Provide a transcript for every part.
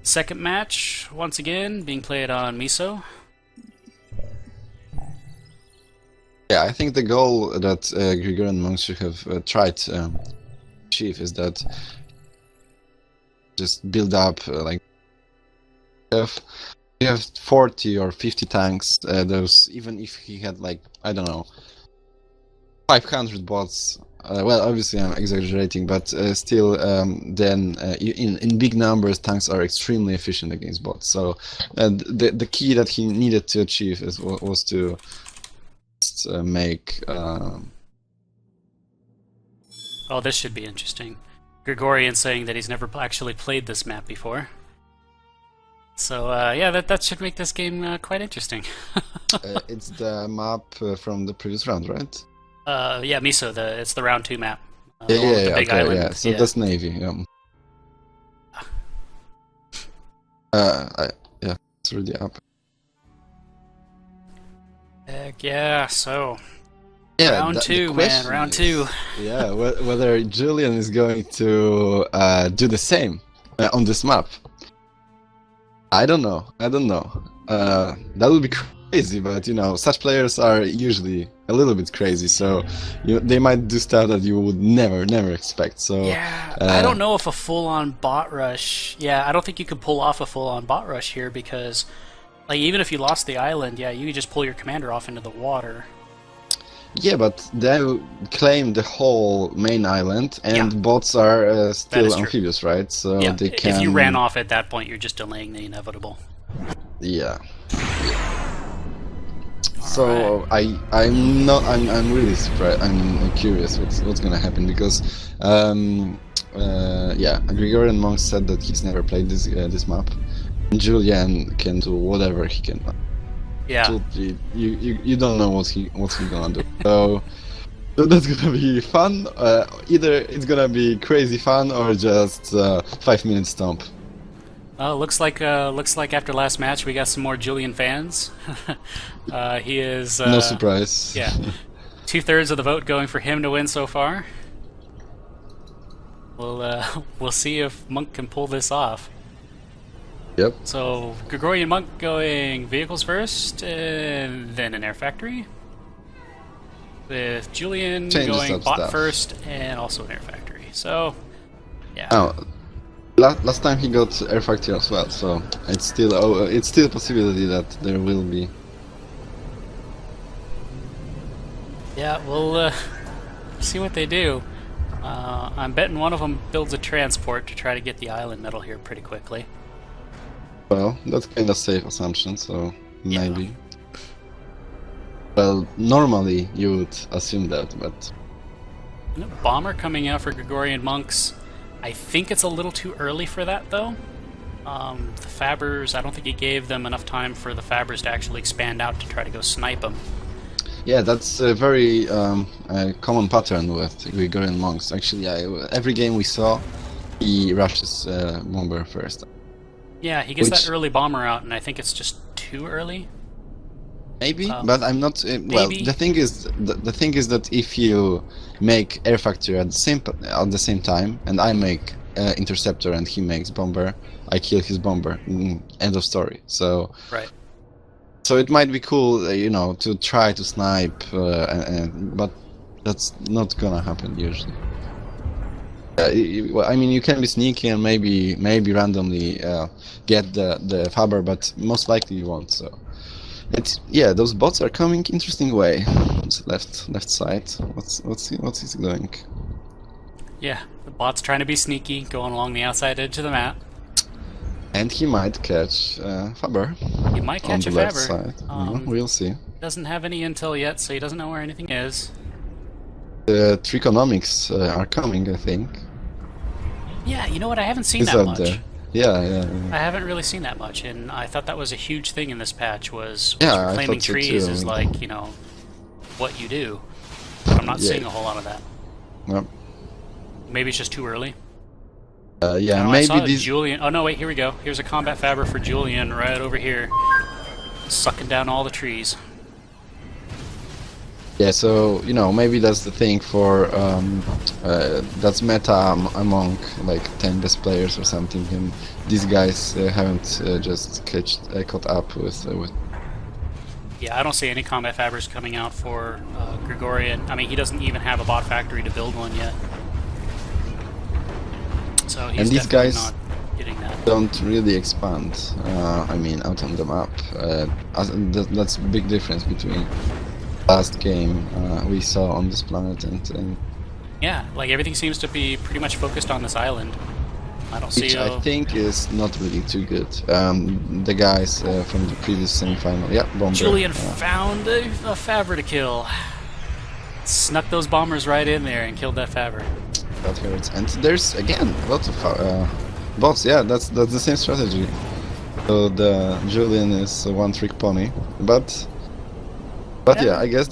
Second match, once again, being played on Miso. Yeah, I think the goal that Gregorian monks should have tried to achieve is that just build up like you have 40 or 50 tanks. Those even if he had like I don't know 500 bots. Well, obviously I'm exaggerating, but still, then in big numbers, tanks are extremely efficient against bots. So the key that he needed to achieve was to make. Oh, this should be interesting. Gregorian saying that he's never actually played this map before. So yeah, that should make this game quite interesting. It's the map from the previous round, right? Yeah, Miso. It's the round 2 map. Yeah, the big okay, island. yeah. So that's Navy. Yeah. Yeah, it's really up. Heck yeah! So Yeah, round 2, man. Round 2. Yeah, whether Julien is going to do the same on this map. I don't know. That would be crazy, but you know, such players are usually a little bit crazy, so they might do stuff that you would never expect. So yeah, I don't know if a full-on bot rush. Yeah, I don't think you could pull off a full-on bot rush here because, like, even if you lost the island, yeah, you could just pull your commander off into the water. Yeah, but they claim the whole main island, and bots are still amphibious, right? So yeah. they can. If you ran off at that point, you're just delaying the inevitable. Yeah. So right. I'm really surprised. I'm curious what's gonna happen because yeah, Gregorian monks said that he's never played this map. And Julien can do whatever he can. Yeah. So you don't know what he gonna do. So that's gonna be fun. Either it's gonna be crazy fun or just 5-minute stomp. Looks like after last match we got some more Julien fans. He is no surprise. Yeah, 2/3 of the vote going for him to win so far. We'll see if Monk can pull this off. Yep. So Gregorian Monk going vehicles first, and then an air factory. With Julien going bot first, and also an air factory. So, yeah. Oh. Last time he got air factory as well, so it's still a possibility that there will be. Yeah, we'll see what they do. I'm betting one of them builds a transport to try to get the island medal here pretty quickly. Well, that's kind of safe assumption, so maybe. Well, normally you would assume that, but. Bomber coming out for Gregorian monks. I think it's a little too early for that, though. The Fabbers, I don't think he gave them enough time for the Fabbers to actually expand out to try to go snipe them. Yeah, that's a very common pattern with Gregorian monks. Actually, every game we saw, he rushes bomber first. Yeah, he gets that early bomber out, and I think it's just too early. Maybe, but I'm not. Well, the thing is that if you make air factory at the same time, and I make interceptor and he makes bomber, I kill his bomber. End of story. So. Right. So it might be cool, you know, to try to snipe, but that's not gonna happen usually. I mean, you can be sneaky and maybe randomly get the Faber, but most likely you won't. So. Yeah, those bots are coming interesting way. It's left side. What's he doing? Yeah, the bot's trying to be sneaky, going along the outside edge of the map. And he might catch Faber. He might catch on the a left Faber. Side. We'll see. Doesn't have any intel yet, so he doesn't know where anything is. The trigonomics are coming, I think. Yeah, you know what? I haven't seen that much. There. Yeah. I haven't really seen that much, and I thought that was a huge thing in this patch. Was reclaiming trees so is like, you know, what you do. But I'm not seeing a whole lot of that. Yep. Maybe it's just too early. Yeah, no, maybe these. Julien. Oh no, wait. Here we go. Here's a combat Faber for Julien right over here, sucking down all the trees. Yeah, so you know, maybe that's the thing for that's meta among like 10 best players or something, and these guys haven't just caught up with. Yeah, I don't see any combat fabbers coming out for Gregorian. I mean, he doesn't even have a bot factory to build one yet. So he's And these definitely guys not getting that. don't really expand. I mean, out on the map. That's a big difference between last game we saw on this planet and Yeah, like everything seems to be pretty much focused on this island. I don't which see. I think is not really too good. The guys from the previous semi-final, yeah, bomber. Julien found a fabber to kill. Snuck those bombers right in there and killed that fabber. That hurts. And there's again a lot of bots. Yeah, that's the same strategy. So the Julien is a one-trick pony, but yeah, I guess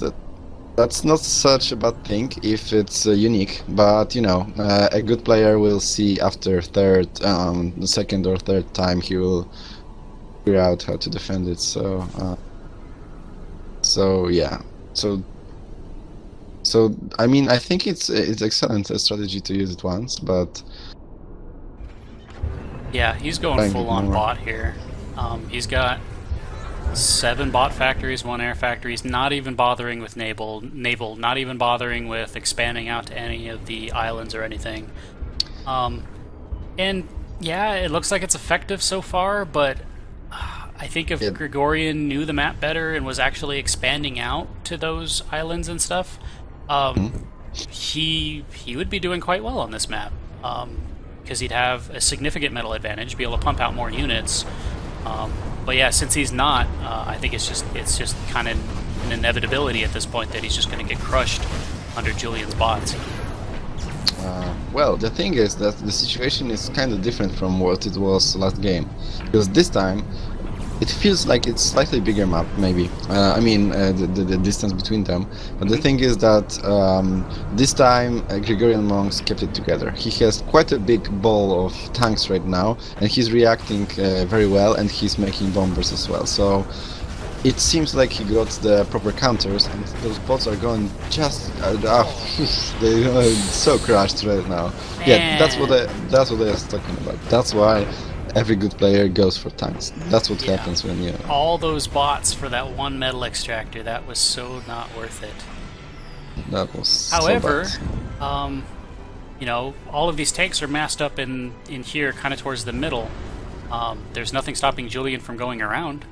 that's not such a bad thing if it's unique. But you know, a good player will see after the second or third time he will figure out how to defend it. So yeah, so I mean, I think it's excellent strategy to use it once, but yeah, he's going full on bot here. He's got 7 bot factories, 1 air factory. He's not even bothering with naval, not even bothering with expanding out to any of the islands or anything. And yeah, it looks like it's effective so far, but I think if Gregorian knew the map better and was actually expanding out to those islands and stuff, he would be doing quite well on this map, because he'd have a significant metal advantage, be able to pump out more units. But yeah, since he's not, I think it's just kind of an inevitability at this point that he's just going to get crushed under Julien's bots. Well, the thing is that the situation is kind of different from what it was last game, because this time it feels like it's slightly bigger map, maybe. I mean, the distance between them. But the thing is that this time Gregorian Monks kept it together. He has quite a big ball of tanks right now, and he's reacting very well, and he's making bombers as well. So it seems like he got the proper counters, and those bots are going just they're so crushed right now. Man. Yeah, that's what I was talking about. That's why every good player goes for tanks. That's what happens when you... All those bots for that one metal extractor, that was so not worth it. That was However, so bad. you know, all of these tanks are massed up in here, kind of towards the middle. There's nothing stopping Julien from going around.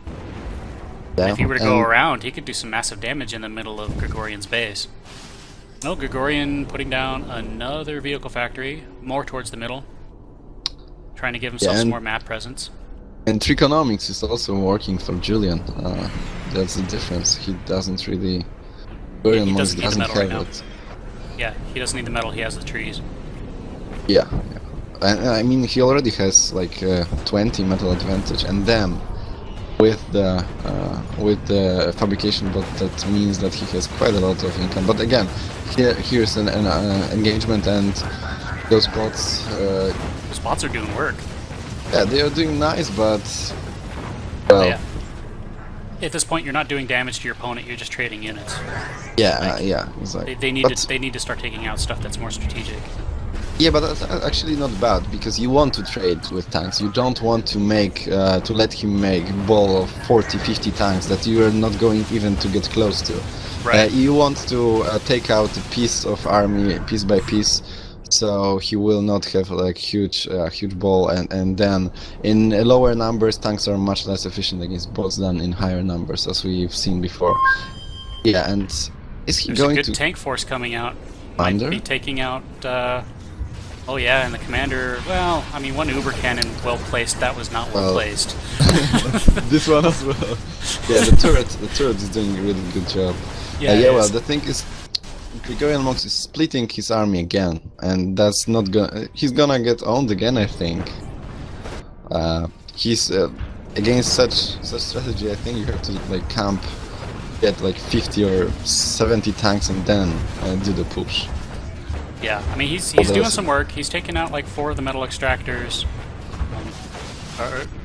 Yeah, if he were to go around, he could do some massive damage in the middle of Gregorian's base. No, Gregorian putting down another vehicle factory, more towards the middle. Trying to give himself some more map presence. And trigonomics is also working for Julien. That's the difference. He doesn't really... He doesn't need the metal right now. Yeah, he doesn't need the metal, he has the trees. Yeah. And I mean, he already has like 20 metal advantage, and then with the fabrication bot, that means that he has quite a lot of income. But again, here's an engagement, and those bots... Those bots are doing work. Yeah, they are doing nice, but... Well... Yeah. At this point, you're not doing damage to your opponent, you're just trading units. Yeah, yeah, exactly. They need to start taking out stuff that's more strategic. Yeah, but that's actually not bad, because you want to trade with tanks. You don't want to let him make ball of 40-50 tanks that you are not going even to get close to. Right. You want to take out a piece of army, piece by piece, so he will not have like huge ball, and then in lower numbers tanks are much less efficient against bots than in higher numbers, as we've seen before. Yeah, and is he There's going a good to tank force coming out? Commander? Might be taking out. Oh yeah, and the commander. Well, I mean, one Uber cannon well placed. That was not well placed. This one as well. Yeah, the turret is doing a really good job. Yeah, well, the thing is, Gregorian Monks is splitting his army again, and that's not gonna... He's gonna get owned again, I think. He's... against such strategy, I think you have to like camp, get like 50 or 70 tanks, and then do the push. Yeah, I mean, he's doing some work. He's taken out like 4 of the metal extractors.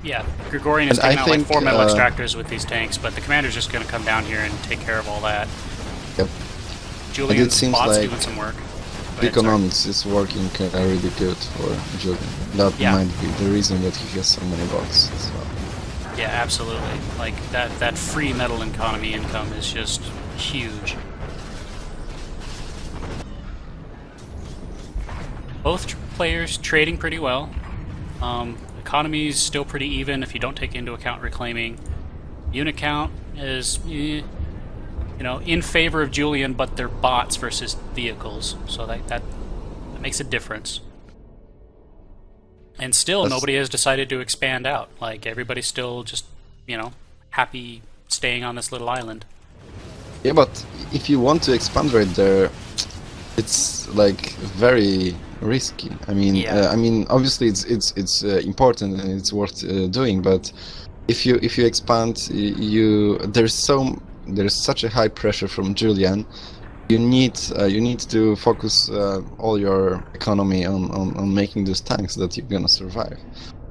Yeah, Gregorian is taking out like 4 metal extractors with these tanks, but the commander's just going to come down here and take care of all that. Yep. Julian's seems bot's like doing some work. the economics is working really good for Julien. That Yeah. might be the reason that he has so many bots as well. Yeah, absolutely. Like that free metal economy income is just huge. Both players trading pretty well. Economy's still pretty even if you don't take into account reclaiming. Unit count is, you know, in favor of Julien, but they're bots versus vehicles, so that makes a difference. And still, nobody has decided to expand out. Like, everybody's still just, you know, happy staying on this little island. Yeah, but if you want to expand right there, it's like very risky. I mean, Yeah. obviously it's important and it's worth doing, but if you expand, there's such a high pressure from Julien. You need to focus all your economy on making those tanks that you're gonna survive.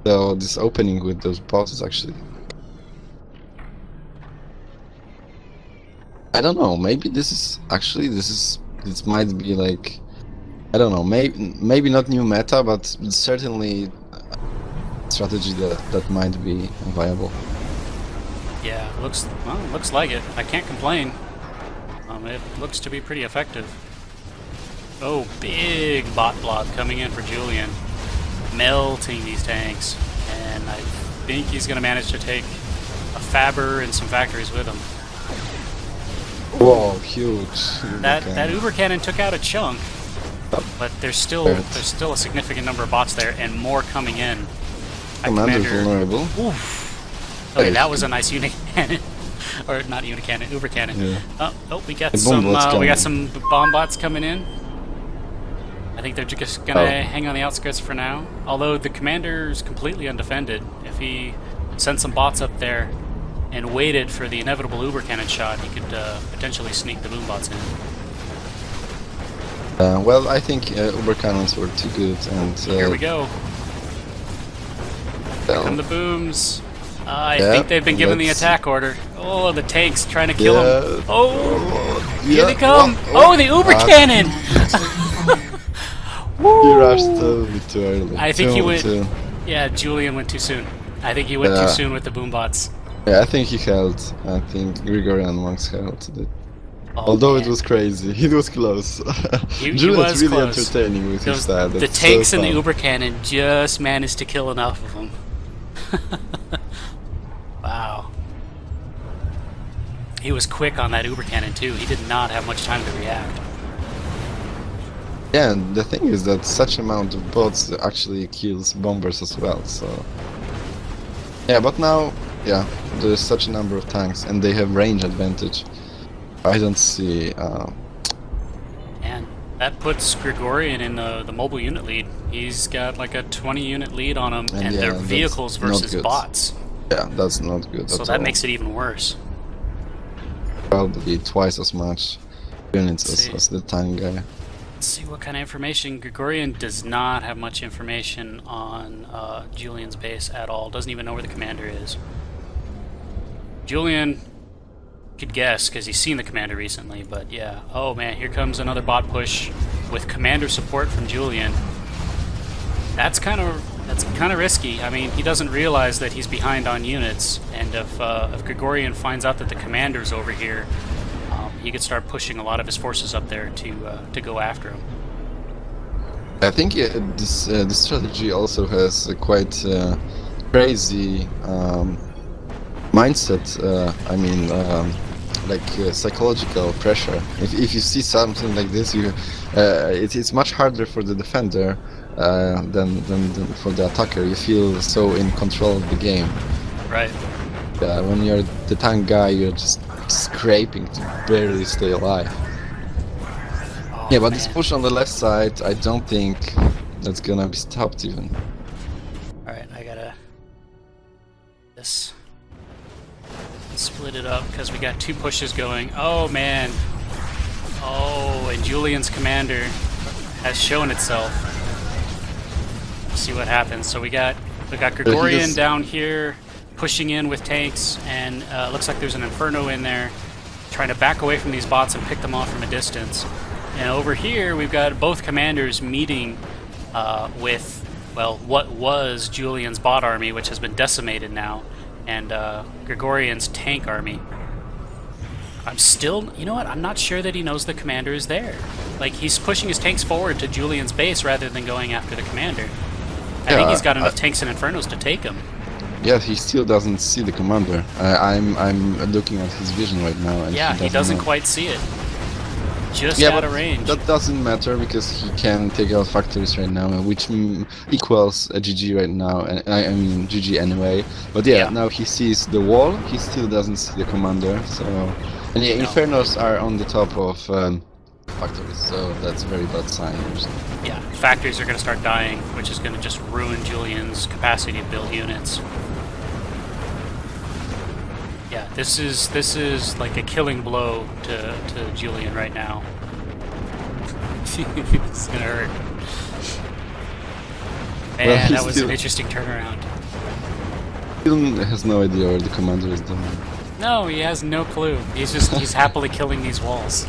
So this opening with those bots is actually, I don't know. Maybe this might be like, I don't know. Maybe not new meta, but certainly a strategy that might be viable. Yeah, looks like it. I can't complain. It looks to be pretty effective. Oh, big bot blob coming in for Julien, melting these tanks, and I think he's going to manage to take a Faber and some factories with him. Whoa, huge! That Uber Cannon took out a chunk, but there's still a significant number of bots there, and more coming in. Commander vulnerable. Oof. Okay, that was a nice unit cannon. Or not unit cannon, Uber cannon. Yeah. Oh, we got some bomb bots coming in. I think they're just gonna hang on the outskirts for now. Although the commander's completely undefended. If he sent some bots up there and waited for the inevitable Uber cannon shot, he could potentially sneak the boom bots in. Well, I think Uber cannons were too good, and here we go. Here come the booms. I think they've been given the attack order. Oh, the tank's trying to kill him. Oh, here they come. Oh, the Uber cannon! He rushed a bit too early. I think he went. Yeah, Julien went too soon. I think he went too soon with the boom bots. Yeah, I think he held. I think gregorianmonks held it. Oh, although man. It was crazy, it was close. He was really close. Entertaining with his stat. The tanks and the Uber cannon just managed to kill enough of them. Wow. He was quick on that Uber cannon too. He did not have much time to react. Yeah, and the thing is that such amount of bots actually kills bombers as well, so... Yeah, but now, yeah, there's such a number of tanks, and they have range advantage. I don't see... And that puts Gregorian in the mobile unit lead. He's got like a 20 unit lead on him, and yeah, they're vehicles versus bots. Yeah, that's not good So that makes it even worse. Probably twice as much units as the tank guy. Let's see what kind of information. Gregorian does not have much information on Julien's base at all. Doesn't even know where the commander is. Julien could guess because he's seen the commander recently, but yeah. Oh man, here comes another bot push with commander support from Julien. That's kind of risky. I mean, he doesn't realize that he's behind on units, and if Gregorian finds out that the commander's over here, he could start pushing a lot of his forces up there to go after him. I think this strategy also has a quite crazy mindset. Psychological pressure. If you see something like this, it's much harder for the defender than for the attacker. You feel so in control of the game. Right. When you're the tank guy, you're just scraping to barely stay alive. Oh, yeah, but this push on the left side, I don't think that's gonna be stopped even. Alright, I gotta split it up because we got two pushes going. Oh man. Oh, and Julien's commander has shown itself. Let's see what happens. So we got Gregorian down here pushing in with tanks, and looks like there's an Inferno in there. trying to back away from these bots and pick them off from a distance. And over here, we've got both commanders meeting with, well, what was Julien's bot army, which has been decimated now, and Gregorian's tank army. I'm still, you know what, I'm not sure that he knows the commander is there. Like, he's pushing his tanks forward to Julien's base rather than going after the commander. I think he's got enough tanks and infernos to take him. Yeah, he still doesn't see the commander. I'm looking at his vision right now. And yeah, he doesn't quite see it. Just out of range. That doesn't matter because he can take out factories right now, which equals a GG right now. And I mean GG anyway. But yeah, now he sees the wall. He still doesn't see the commander. So, and yeah, infernos are on the top of factories. So that's a very bad sign. Yeah, factories are going to start dying, which is going to just ruin Julien's capacity to build units. Yeah, this is like a killing blow to Julien right now. It's gonna hurt. Man, well, that was an interesting turnaround. He has no idea where the commander is doing. No, he has no clue. He's happily killing these walls.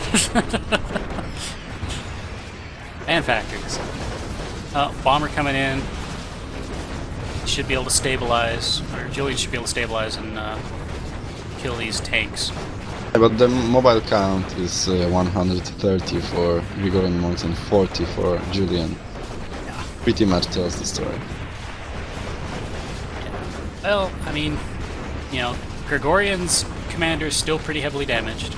And factories. Bomber coming in. Should be able to stabilize, or Julien should be able to stabilize and kill these tanks. But the mobile count is 130 for Gregorian monks and 40 for Julien. Yeah. Pretty much tells the story. Yeah. Well, I mean, you know, Gregorian's commander is still pretty heavily damaged.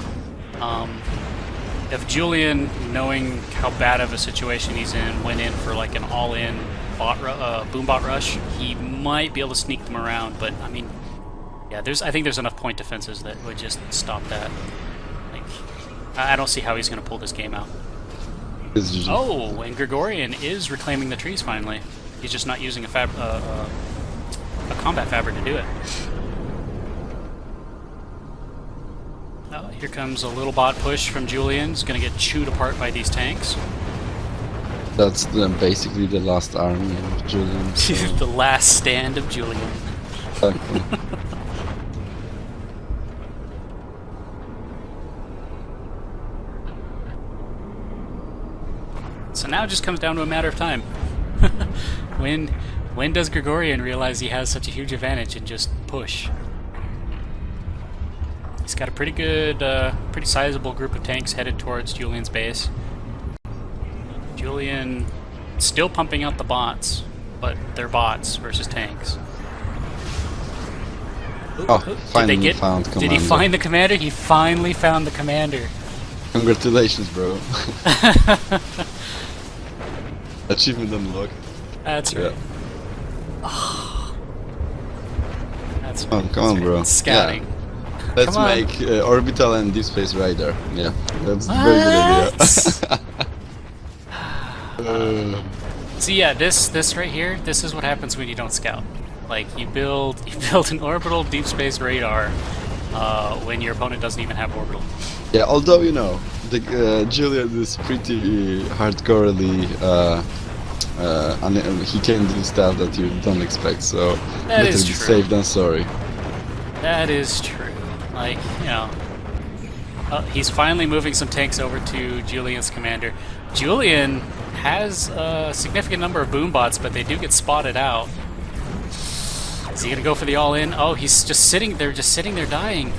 If Julien, knowing how bad of a situation he's in, went in for like an all-in boom bot rush, he might be able to sneak them around. But I mean, yeah, I think there's enough point defenses that would just stop that. Like, I don't see how he's going to pull this game out. Oh, and Gregorian is reclaiming the trees finally. He's just not using a combat fabric to do it. Here comes a little bot push from Julien. He's going to get chewed apart by these tanks. That's basically the last army of Julien. So. The last stand of Julien. Exactly. So now it just comes down to a matter of time. When does Gregorian realize he has such a huge advantage and just push? He's got a pretty good, pretty sizable group of tanks headed towards Julien's base. Julien still pumping out the bots, but they're bots versus tanks. Oh, finally found commander. Did he find the commander? He finally found the commander. Congratulations, bro. Achievement unlocked. That's right. Oh. That's right. Oh, come on, bro. Scouting. Yeah. Let's make orbital and deep space radar. Yeah, that's a very good idea. So yeah, this right here, this is what happens when you don't scout. Like you build an orbital deep space radar when your opponent doesn't even have orbital. Yeah, although you know, the Julien is pretty hardcorely. And he can do stuff that you don't expect. So better be safe than sorry. That is true. Like, you know, he's finally moving some tanks over to Julien's commander. Julien has a significant number of boom bots, but they do get spotted out. Is he gonna go for the all-in? Oh, he's just sitting there dying.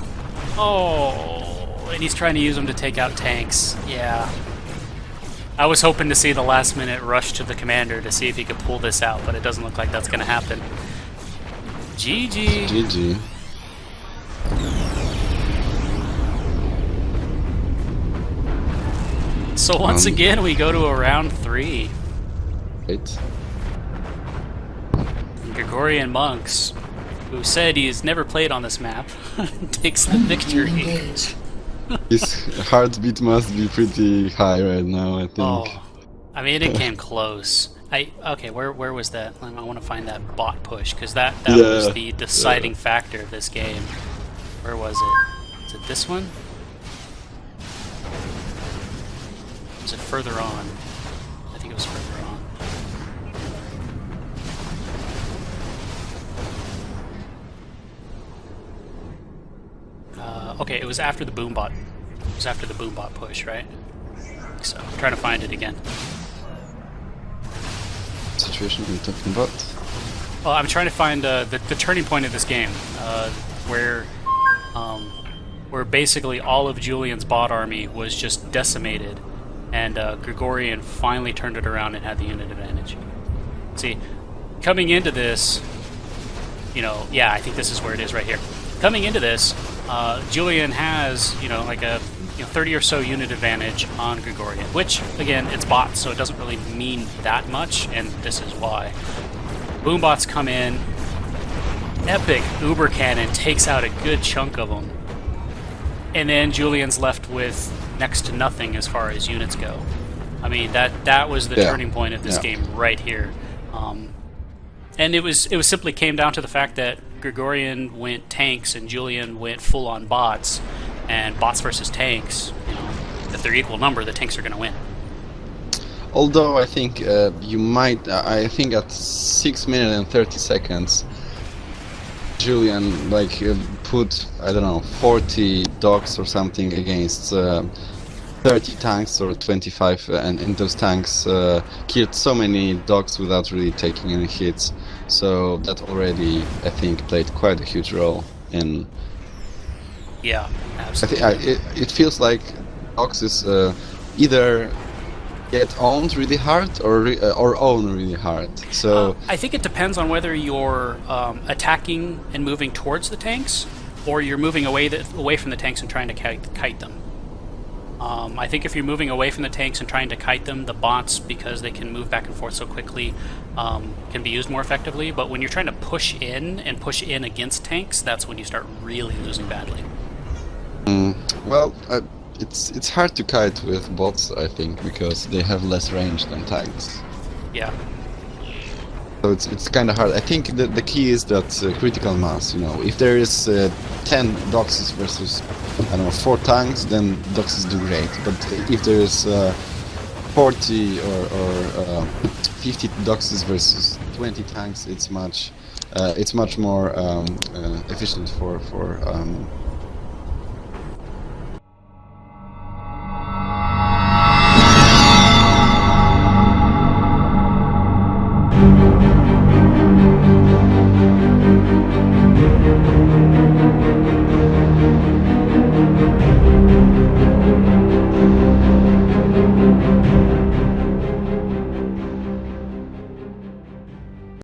Oh, and he's trying to use them to take out tanks. Yeah. I was hoping to see the last-minute rush to the commander to see if he could pull this out, but it doesn't look like that's gonna happen. GG. GG. So once again, we go to a round 3. Right. Gregorian monks, who said he has never played on this map, takes the victory. His heartbeat must be pretty high right now, I think. Oh, I mean, it came close. Okay, where was that? I want to find that bot push, because that was the deciding factor of this game. Where was it? Is it this one? Was it further on? I think it was further on. Okay, it was after the boom bot was after the boombot push, right? So I'm trying to find it again. Situation we're talking about? Well, I'm trying to find the turning point of this game, where basically all of Julien's bot army was just decimated, and Gregorian finally turned it around and had the unit advantage. See, coming into this, yeah, I think this is where it is right here. Coming into this, Julien has, like a 30 or so unit advantage on Gregorian, which, again, it's bots, so it doesn't really mean that much, and this is why. Boombots come in, epic uber cannon takes out a good chunk of them, and then Julien's left with next to nothing as far as units go. I mean, that was the turning point of this game right here. And it was simply came down to the fact that Gregorian went tanks and Julien went full on bots, and bots versus tanks, if they're equal number, the tanks are going to win. Although I think you might, I think at 6 minutes and 30 seconds, Julien put, I don't know, 40 dogs or something against 30 tanks or 25, and those tanks killed so many dogs without really taking any hits. So that already, I think, played quite a huge role in. Yeah, absolutely. I think it feels like dogs is either get owned really hard or own really hard. So I think it depends on whether you're attacking and moving towards the tanks, or you're moving away from the tanks and trying to kite them. I think if you're moving away from the tanks and trying to kite them, the bots, because they can move back and forth so quickly, can be used more effectively. But when you're trying to push in against tanks, that's when you start really losing badly. Well, it's hard to kite with bots, I think, because they have less range than tanks. Yeah. So it's kind of hard. I think the key is that critical mass. If there is 10 Doxes versus, I don't know, 4 tanks, then Doxes do great. But if there is 40 or 50 Doxes versus 20 tanks, it's much more efficient for